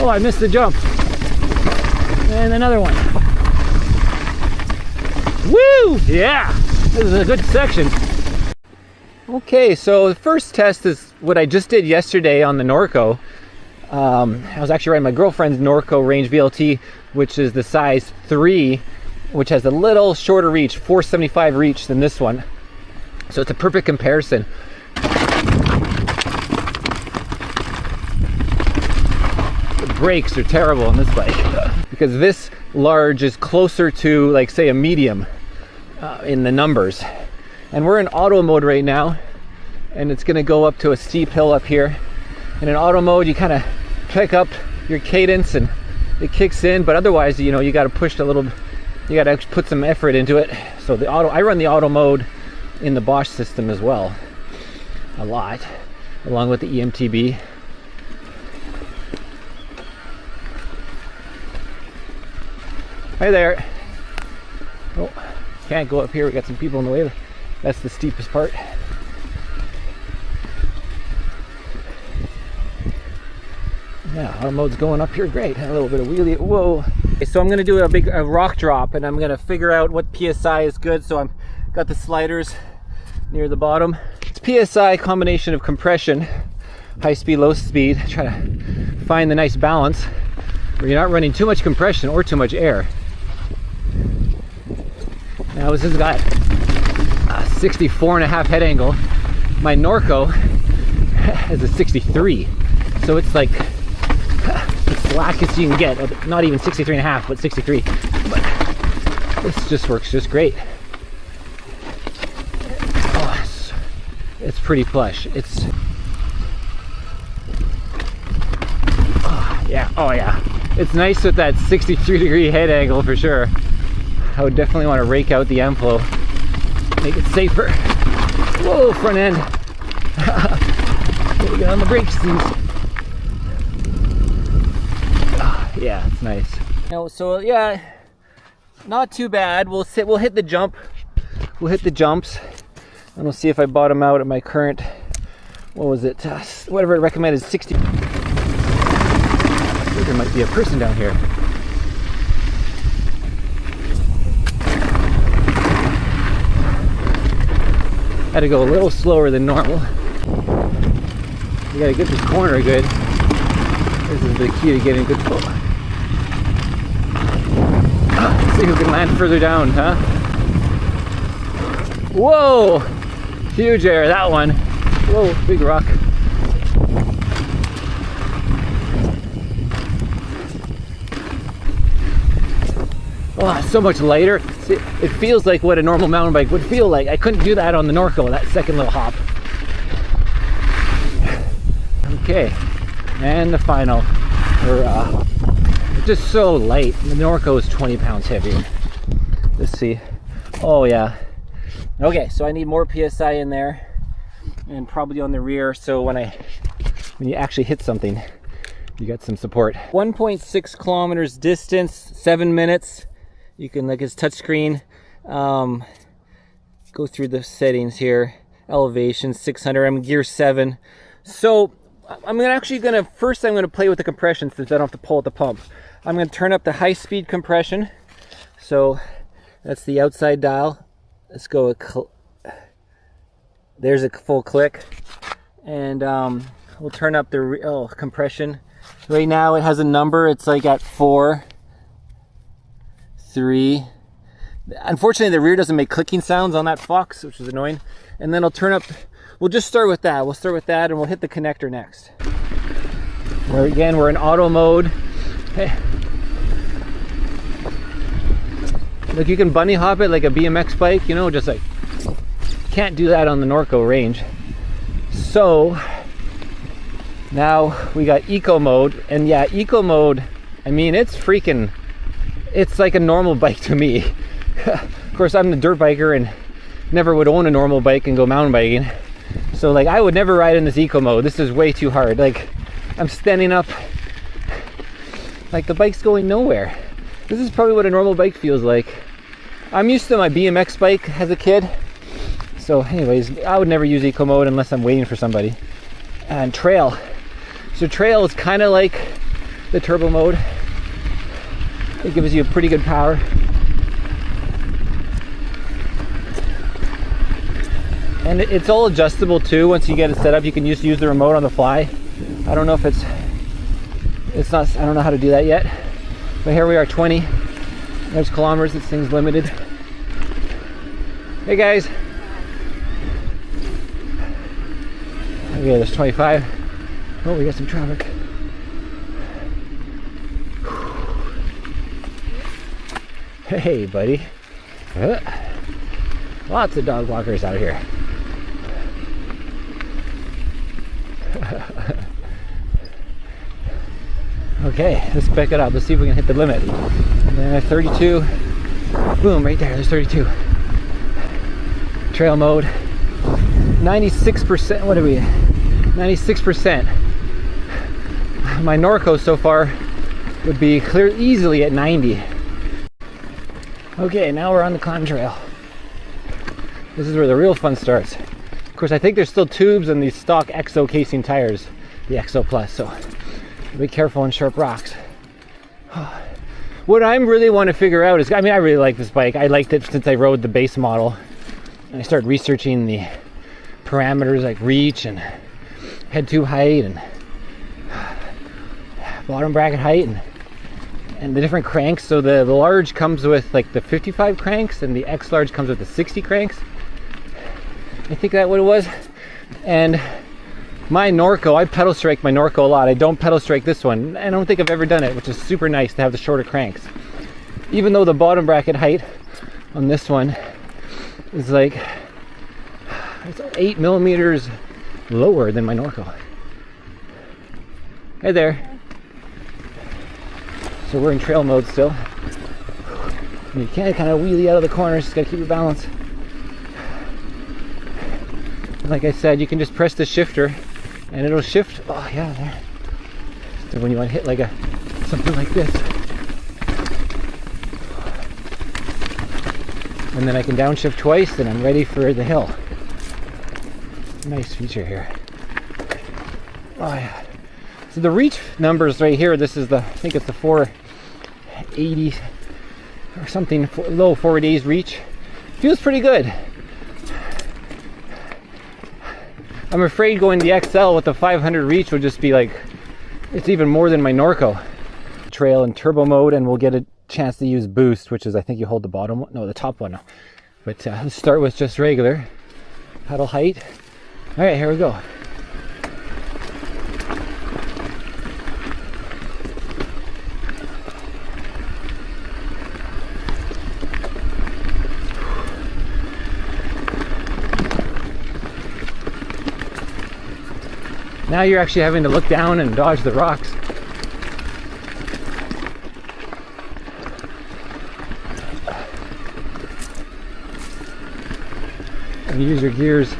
Oh, I missed the jump. And another one. Woo! Yeah! This is a good section. Okay, so the first test is what I just did yesterday on the Norco. I was actually riding my girlfriend's Norco Range VLT, which is the size 3, which has a little shorter reach, 475 reach than this one. So it's a perfect comparison. The brakes are terrible on this bike because this large is closer to, like, say, a medium in the numbers. And we're in auto mode right now, and it's going to go up to a steep hill up here. And in auto mode, you kind of pick up your cadence and it kicks in, but otherwise, you know, you got to push a little, you got to put some effort into it. So the auto, I run the auto mode in the Bosch system as well, a lot, along with the Emtb. Hi there. Oh, can't go up here, we got some people in the way. That's the steepest part. Yeah, auto mode's going up here great. A little bit of wheelie. Whoa. Okay, so I'm gonna do a rock drop, and I'm gonna figure out what PSI is good. So I'm got the sliders near the bottom. It's PSI combination of compression, high speed, low speed. Try to find the nice balance where you're not running too much compression or too much air. Now this has got a 64.5 head angle. My Norco has a 63, so it's like the slackest you can get. Not even 63.5, but 63. But this just works just great. Oh, it's pretty plush. It's oh yeah. It's nice with that 63-degree head angle for sure. I would definitely want to rake out the Amflow, make it safer. Whoa, front end. Gotta get on the brakes, these. Yeah, it's nice. So yeah, not too bad. We'll hit the jump. We'll hit the jumps, and we'll see if I bottom out at my current. What was it? Whatever it recommended, 60. I think there might be a person down here. Had to go a little slower than normal. You gotta get this corner good. This is the key to getting good flow. See who can land further down, huh? Whoa! Huge air, that one. Whoa, big rock. Oh, it's so much lighter. See, it feels like what a normal mountain bike would feel like. I couldn't do that on the Norco, that second little hop. Okay, and the final. It's just so light. The Norco is 20 pounds heavier. Let's see. Oh yeah. Okay, so I need more PSI in there, and probably on the rear, so when you actually hit something, you got some support. 1.6 kilometers distance, 7 minutes. You can, like, it's touchscreen. Go through the settings here. Elevation 600. I'm gear 7. So I'm first play with the compression since I don't have to pull at the pump. I'm gonna turn up the high speed compression. So that's the outside dial. Let's go. There's a full click, and we'll turn up the compression. Right now it has a number. It's like at 4, 3. Unfortunately, the rear doesn't make clicking sounds on that Fox, which is annoying. And then I'll turn up. We'll just start with that. We'll start with that, and we'll hit the connector next. We're in auto mode. Hey. Look, you can bunny hop it like a BMX bike, you know, just like, can't do that on the Norco range. So now we got eco mode, and yeah, eco mode, I mean, it's like a normal bike to me. Of course, I'm the dirt biker and never would own a normal bike and go mountain biking. So like, I would never ride in this eco mode. This is way too hard. Like, I'm standing up, like the bike's going nowhere. This is probably what a normal bike feels like. I'm used to my BMX bike as a kid. So anyways, I would never use eco mode unless I'm waiting for somebody. And trail. So trail is kind of like the turbo mode. It gives you pretty good power. And it's all adjustable too. Once you get it set up, you can just use the remote on the fly. I don't know if it's not, I don't know how to do that yet. But here we are, 20. There's kilometers, this thing's limited. Hey guys. Okay, there's 25. Oh, we got some traffic. Hey buddy. Lots of dog walkers out here. Okay, let's back it up. Let's see if we can hit the limit. And then 32. Boom, right there. There's 32. Trail mode. 96%. What are we? 96%. My Norco so far would be clear easily at 90. Okay, now we're on the climb trail. This is where the real fun starts. Of course, I think there's still tubes in these stock EXO casing tires, the EXO Plus, so be careful on sharp rocks. What I really want to figure out is, I mean, I really like this bike. I liked it since I rode the base model. And I started researching the parameters like reach and head tube height and bottom bracket height and the different cranks. So the large comes with like the 55 cranks and the X large comes with the 60 cranks. I think that's what it was. And my Norco, I pedal strike my Norco a lot. I don't pedal strike this one. I don't think I've ever done it, which is super nice to have the shorter cranks. Even though the bottom bracket height on this one is like, it's 8 millimeters lower than my Norco. Hey there. So we're in trail mode still. You can't kind of wheelie out of the corners, just gotta keep your balance. Like I said, you can just press the shifter and it'll shift. Oh yeah, there. So when you want to hit like something like this, and then I can downshift twice and I'm ready for the hill. Nice feature here. Oh yeah. So the reach numbers right here, this is the, I think it's the 480 or something, low 480s reach. Feels pretty good. I'm afraid going the XL with the 500 reach will just be like, it's even more than my Norco. Trail in turbo mode, and we'll get a chance to use boost, which is, I think you hold the bottom one, no, the top one now. But let's start with just regular pedal height. All right, here we go. Now you're actually having to look down and dodge the rocks. And use your gears.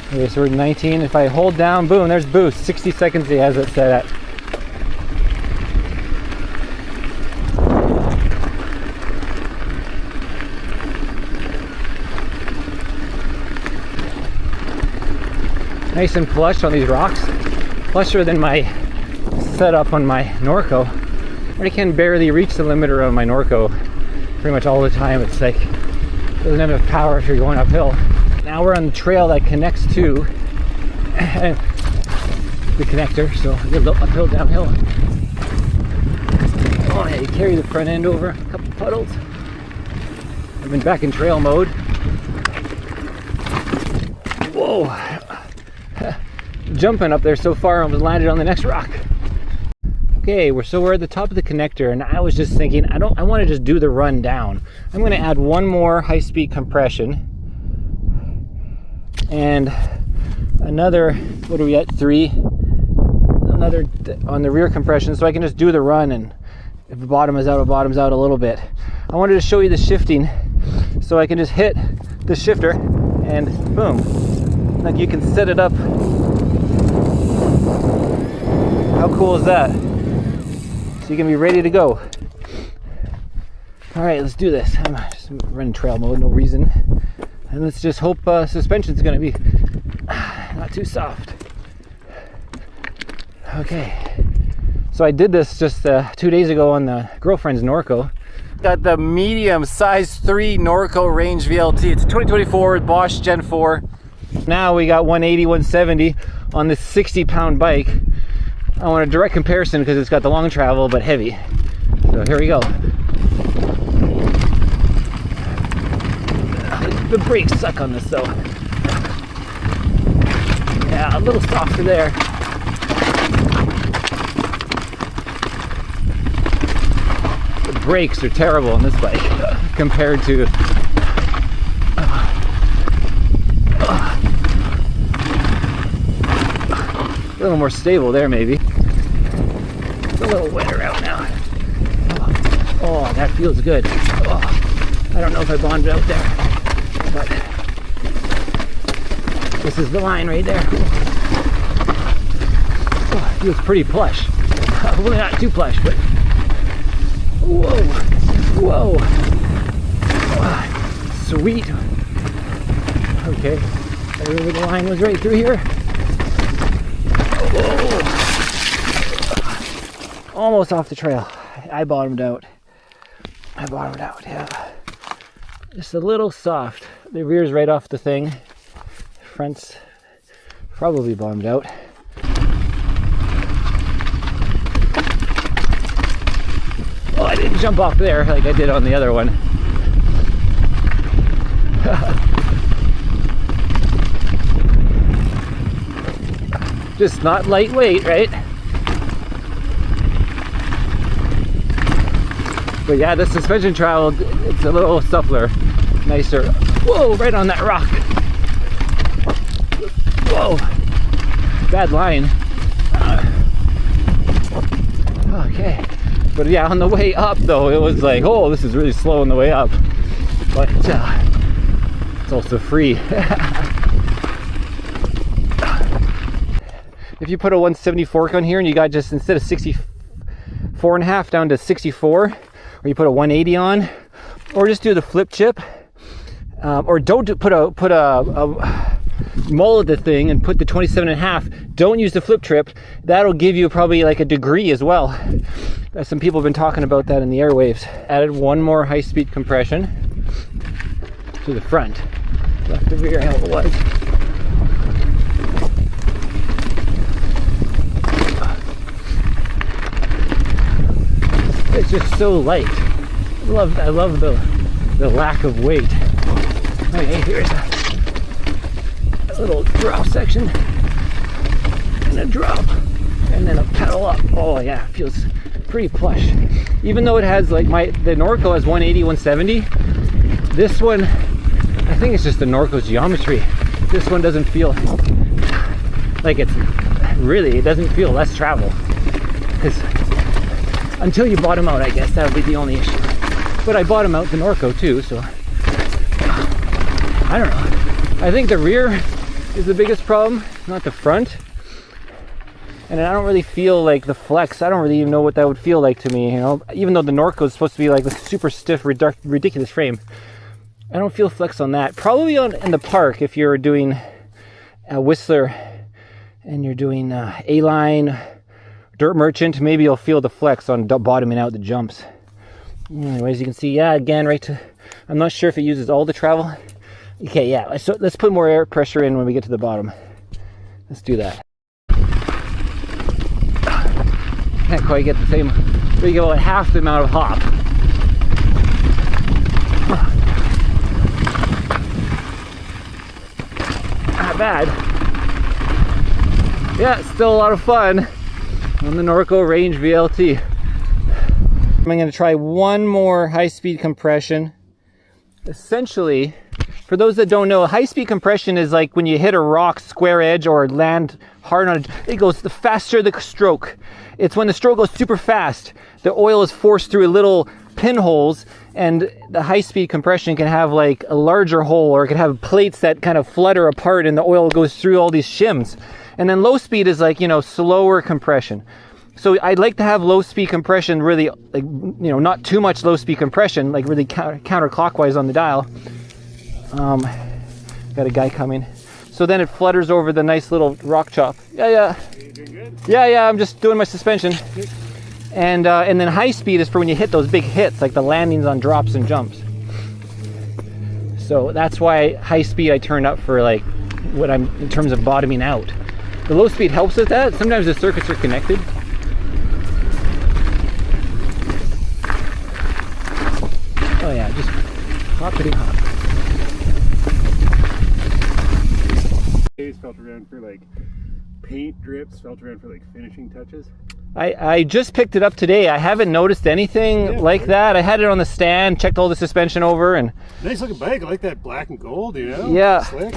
Okay, so we're at 19. If I hold down, boom, there's boost. 60 seconds he has it set at. Nice and flush on these rocks, flusher than my setup on my Norco. I can barely reach the limiter on my Norco pretty much all the time. It's like, it doesn't have enough power if you're going uphill. Now we're on the trail that connects to the connector, so a little uphill, downhill. Oh yeah, you carry the front end over, a couple puddles. I've been back in trail mode. Whoa! Jumping up there so far, almost landed on the next rock. Okay, we're at the top of the connector, and I was just thinking, I want to just do the run down. I'm going to add one more high-speed compression and another, what are we at, 3? Another on the rear compression, so I can just do the run, and if the bottom is out, it bottoms out a little bit. I wanted to show you the shifting, so I can just hit the shifter and boom, like you can set it up. How cool is that? So you can be ready to go. All right, let's do this. I'm just running trail mode, no reason. And let's just hope suspension's gonna be not too soft. Okay. So I did this just 2 days ago on the girlfriend's Norco. Got the medium size 3 Norco Range VLT. It's a 2024 Bosch Gen 4. Now we got 180, 170 on this 60-pound bike. I want a direct comparison because it's got the long travel but heavy. So here we go. The brakes suck on this though. Yeah, a little softer there. Brakes are terrible on this bike compared to a little more stable there maybe. It's a little wetter out now. Oh, that feels good. Oh, I don't know if I bonded out there, but this is the line right there. Oh, it feels pretty plush. Well, not too plush, but whoa, whoa, sweet. Okay, I remember the line was right through here. Whoa. Almost off the trail. I bottomed out. Yeah. Just a little soft. The rear's right off the thing. Front's probably bottomed out. Oh, I didn't jump off there like I did on the other one. Just not lightweight, right? But yeah, the suspension travel, it's a little suppler, nicer. Whoa, right on that rock. Whoa, bad line. Okay. But yeah, on the way up though, it was like, oh, this is really slow on the way up. But it's also free. If you put a 170 fork on here and you got just, instead of 64.5 down to 64, or you put a 180 on, or just do the flip chip, or don't put a mullet the thing and put the 27.5. Don't use the flip trip. That'll give you probably like a degree as well. Some people have been talking about that in the airwaves. Added one more high-speed compression to the front. Left the rear how it was. It's just so light. I love the lack of weight. Okay, here's a little drop section and a drop and then a pedal up. Oh yeah, it feels pretty plush. Even though it has like the Norco has 180, 170, this one, I think it's just the Norco's geometry. This one doesn't feel like it doesn't feel less travel. Because until you bottom out, I guess that would be the only issue. But I bottom out the Norco too, so I don't know. I think the rear is the biggest problem, not the front. And I don't really feel like the flex. I don't really even know what that would feel like to me, you know. Even though the Norco is supposed to be like the super stiff, ridiculous frame, I don't feel flex on that. Probably in the park, if you're doing a Whistler and you're doing A-line, Dirt Merchant, maybe you'll feel the flex on bottoming out the jumps. Anyways, you can see, yeah, again, right to, I'm not sure if it uses all the travel. Okay, yeah, so let's put more air pressure in when we get to the bottom. Let's do that. Can't quite get the same, we get about half the amount of hop. Not bad. Yeah, it's still a lot of fun on the Norco Range VLT. I'm going to try one more high-speed compression. Essentially, for those that don't know, high-speed compression is like when you hit a rock square edge or land hard on it, it goes the faster the stroke. It's when the stroke goes super fast, the oil is forced through little pinholes, and the high-speed compression can have like a larger hole, or it can have plates that kind of flutter apart and the oil goes through all these shims. And then low speed is like, you know, slower compression. So I'd like to have low speed compression, really, like, you know, not too much low speed compression, like really counterclockwise on the dial. Got a guy coming. So then it flutters over the nice little rock chop. Yeah. You doing good? Yeah, I'm just doing my suspension. And then high speed is for when you hit those big hits, like the landings on drops and jumps. So that's why high speed I turn up for like what I'm in terms of bottoming out. The low speed helps with that. Sometimes the circuits are connected. Oh yeah, just hoppity hop. Felt around for like paint drips, felt around for like finishing touches. I just picked it up today. I haven't noticed anything like that. I had it on the stand, checked all the suspension over, and nice looking bike. I like that black and gold, you know? Yeah. Slick.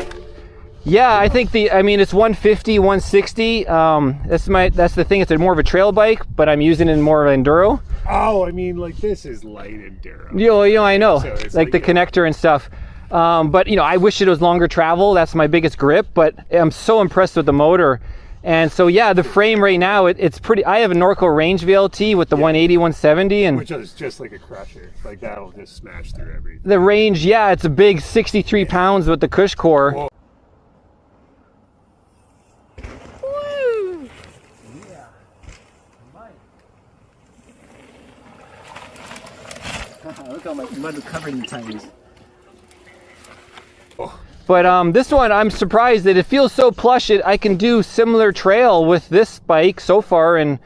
Yeah, I think it's 150, 160. That's the thing. It's more of a trail bike, but I'm using it in more of an enduro. Oh, I mean, like this is light enduro. You know, I know, So it's like the connector and stuff. But you know, I wish it was longer travel. That's my biggest grip. But I'm so impressed with the motor. And so yeah, the frame right now, it's pretty. I have a Norco Range VLT with the 180, 170, and which is just like a crusher. Like that'll just smash through everything. The range, yeah, it's a big 63 pounds with the cush core. Whoa. Woo! Yeah. Look how much mud is covered in tires. Oh. But this one, I'm surprised that it feels so plush. I can do similar trail with this bike so far. And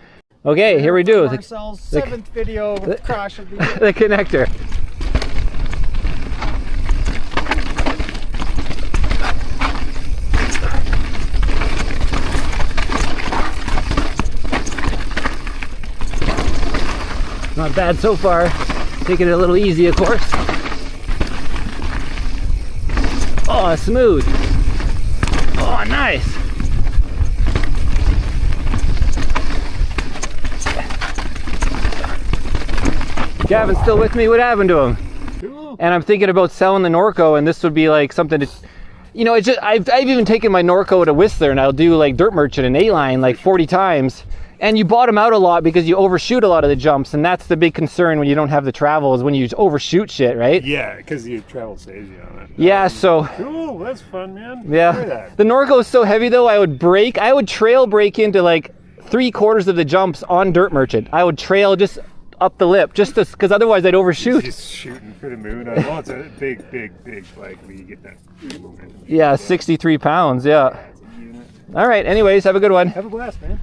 okay, here we do. Marcel's seventh video crash of the year. The connector. Not bad so far. Taking it a little easy, of course. Oh, smooth. Oh, nice. Gavin's still with me. What happened to him? Cool. And I'm thinking about selling the Norco, and this would be like something to, you know, it's just, I've even taken my Norco to Whistler, and I'll do like Dirt Merchant and A-Line like 40 times. And you bottom out a lot because you overshoot a lot of the jumps, and that's the big concern when you don't have the travel, is when you overshoot shit, right? Yeah, because you travel saves you on it. Yeah, so Cool, that's fun, man. yeah. The Norco is so heavy though, I would trail brake into like 3/4 of the jumps on Dirt Merchant. I would trail just up the lip, just because otherwise I'd overshoot. Just shooting for the moon. Well, it's a big bike when you get that momentum. Yeah, 63 pounds, yeah. It's a unit. All right, anyways, have a good one. Have a blast, man.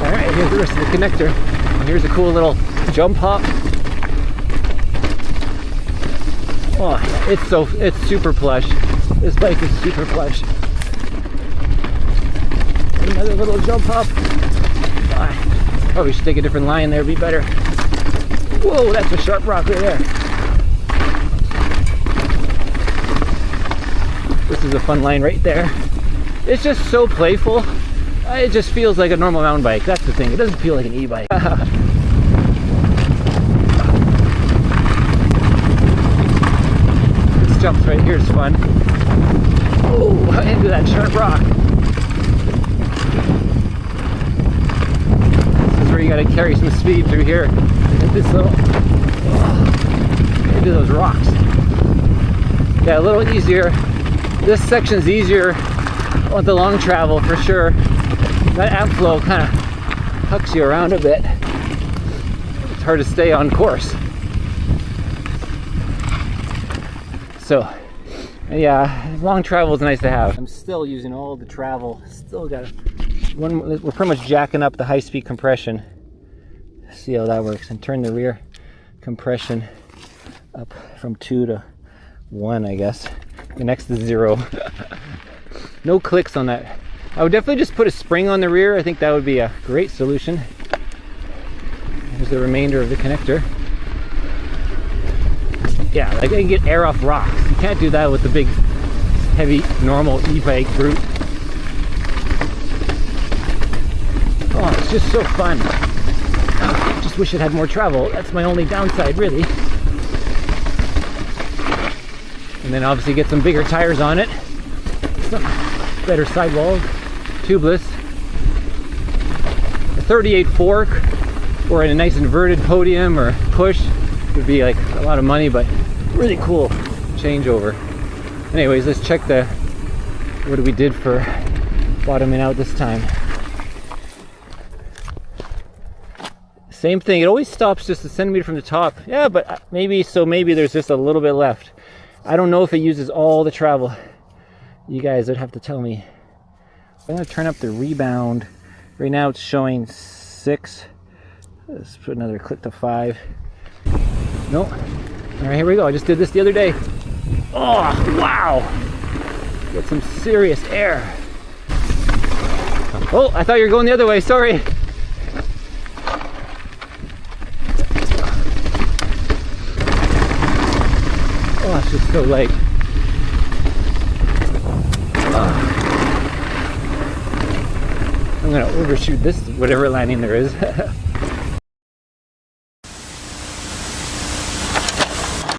All right, here's the rest of the connector. And here's a cool little jump hop. Oh, it's super plush. This bike is super plush. Another little jump hop. Probably should take a different line there, be better. Whoa, that's a sharp rock right there. This is a fun line right there. It's just so playful. It just feels like a normal mountain bike. That's the thing. It doesn't feel like an e-bike. This jumps right here is fun. Oh, into that sharp rock. This is where you got to carry some speed through here. This little into those rocks. Yeah, a little easier. This section's easier on the long travel for sure. That Amflow kind of hucks you around a bit. It's hard to stay on course. So, yeah, long travel is nice to have. I'm still using all the travel. Still got one. We're pretty much jacking up the high-speed compression. See how that works, and turn the rear compression up from 2 to 1, I guess. The next is 0. No clicks on that. I would definitely just put a spring on the rear. I think that would be a great solution. Here's the remainder of the connector. Yeah, like I can get air off rocks. You can't do that with the big, heavy, normal e-bike brute. Oh, it's just so fun. Oh, just wish it had more travel. That's my only downside, really. And then obviously get some bigger tires on it. some better sidewalls, tubeless. A 38 fork or in a nice inverted podium or push would be like a lot of money, but really cool changeover. Anyways, let's check what we did for bottoming out this time. Same thing, it always stops just a centimeter from the top. Yeah, but maybe there's just a little bit left. I don't know if it uses all the travel. You guys would have to tell me. I'm gonna turn up the rebound. Right now it's showing 6. Let's put another click to 5. Nope. All right, here we go. I just did this the other day. Oh, wow. Get some serious air. Oh, I thought you were going the other way, sorry. Oh, it's just so light. I'm gonna overshoot this, whatever landing there is.